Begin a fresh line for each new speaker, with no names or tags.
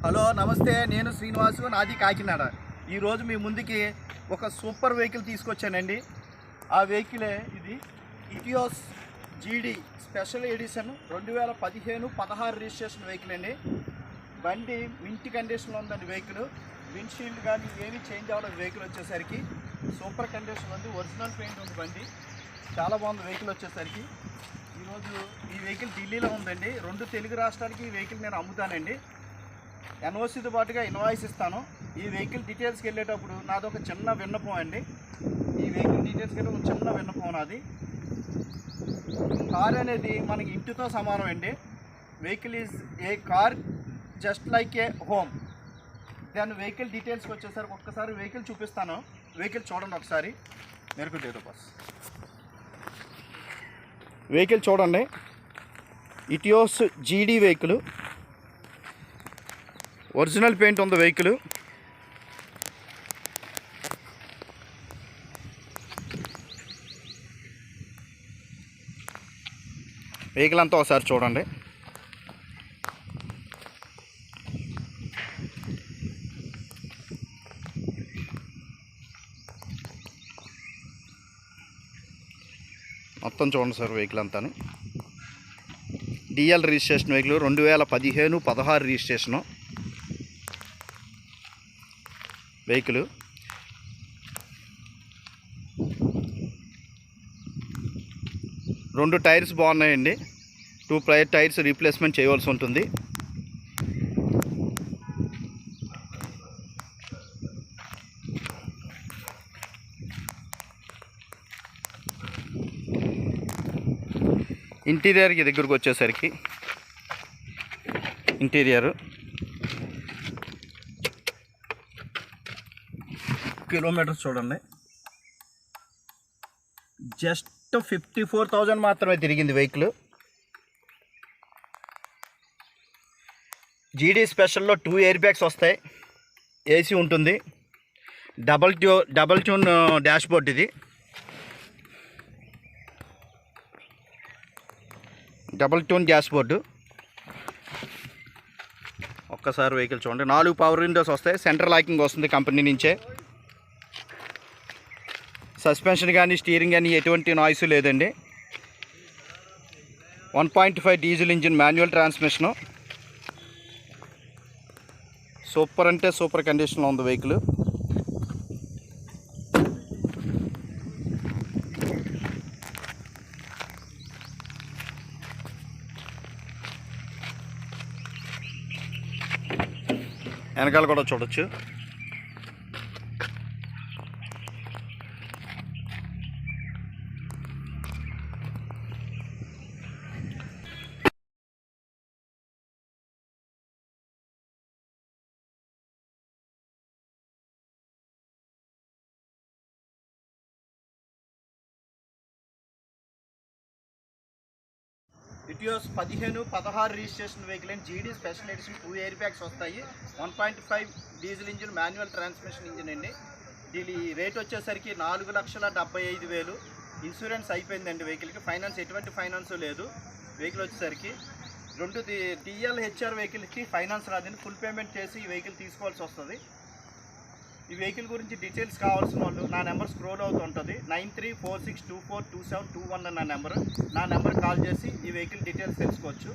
Hello నమస్తే, నేను శ్రీనివాసు, నాది కాకినాడ. ఈరోజు మీ ముందుకి ఒక సూపర్ వెహికల్ తీసుకొచ్చానండి. ఆ వెహికలే ఇది ఇటియోస్ జీడీ స్పెషల్ ఎడిషన్ 2015-16 రిజిస్ట్రేషన్ వెహికల్ అండి. బండి మింటి కండిషన్లో ఉందండి. వెహికల్ విండ్షీల్డ్ కానీ ఏమీ చేంజ్ అవ్వలేదు. వెహికల్ వచ్చేసరికి సూపర్ కండిషన్ ఉంది. ఒరిజినల్ పెయింట్ ఉంది. బండి చాలా బాగుంది. వెహికల్ వచ్చేసరికి ఈరోజు ఈ వెహికల్ ఢిల్లీలో ఉందండి. 2 తెలుగు రాష్ట్రాలకి ఈ వెహికల్ నేను అమ్ముతానండి. ఎన్ఓసితో పాటుగా ఇన్వాయిస్ ఇస్తాను. ఈ వెహికల్ డీటెయిల్స్కి వెళ్ళేటప్పుడు నాదొక చిన్న విన్నపం అండి. ఈ వెహికల్ డీటెయిల్స్కి వెళ్ళి ఒక చిన్న విన్నపం నాది. కార్ అనేది మనకి ఇంటితో సమానం అండి. Vehicle is a car just like A home. దాని వెహికల్ డీటెయిల్స్కి వచ్చేసరికి ఒక్కసారి వెహికల్ చూపిస్తాను. వెహికల్ చూడండి ఒకసారి. మెరుకు డేటో పాస్ వెహికల్ చూడండి. ఇటియోస్ జీడీ వెహికల్, ఒరిజినల్ పెయింట్ ఉంది. వెహికల్ వెహికల్ అంతా ఒకసారి చూడండి. మొత్తం చూడండి సార్. వెహికల్ అంతాను DL registration vehicle, 2015-16 registration vehicle. రెండు టైర్స్ బాగున్నాయండి. 2 టైర్స్ రీప్లేస్మెంట్ చేయవలసి ఉంటుంది. ఇంటీరియర్కి దగ్గరకు వచ్చేసరికి ఇంటీరియర్ కిలోమీటర్స్ చూడండి. జస్ట్ 54,000 మాత్రమే తిరిగింది వెహికల్. జీడీ స్పెషల్లో 2 ఎయిర్ బ్యాగ్స్ వస్తాయి. ఏసీ ఉంటుంది. Double tune dash board. ఇది డబల్ ట్యూన్ డాష్ బోర్డు. ఒక్కసారి వెహికల్ చూడండి. 4 పవర్ విండోస్ వస్తాయి. సెంట్రల్ లాకింగ్ వస్తుంది కంపెనీ నుంచే. సస్పెన్షన్ కానీ స్టీరింగ్ కానీ ఎటువంటి నాయిస్ లేదండి. 1.5 diesel engine, manual transmission. Super అంటే సూపర్ కండిషన్లో ఉంది వెహికల్. వెనకాల కూడా చూడొచ్చు. ఇటియోస్ 15-16 రిజిస్ట్రేషన్ వెహికల్ అండ్ జీడీ స్పెషల్ ఎడిషన్. 2 ఎయిర్ బ్యాగ్స్ వస్తాయి. 1.5 diesel engine, manual transmission engine అండి. దీని రేట్ వచ్చేసరికి 4,75,000. ఇన్సూరెన్స్ అయిపోయిందండి వెహికల్కి. ఫైనాన్స్ ఎటువంటి ఫైనాన్స్ లేదు. వెహికల్ వచ్చేసరికి 2 టీఎల్హెచ్ఆర్ వెహికల్కి ఫైనాన్స్ రాదండి. ఫుల్ పేమెంట్ చేసి ఈ వెహికల్ తీసుకోవాల్సి వస్తుంది. ఈ వెహికల్ గురించి డీటెయిల్స్ కావాల్సిన వాళ్ళు నా నెంబర్ స్క్రోల్ అవుతుంటుంది. 9346242721 నా నెంబర్ కాల్ చేసి ఈ వెహికల్ డీటెయిల్స్ తెలుసుకోవచ్చు.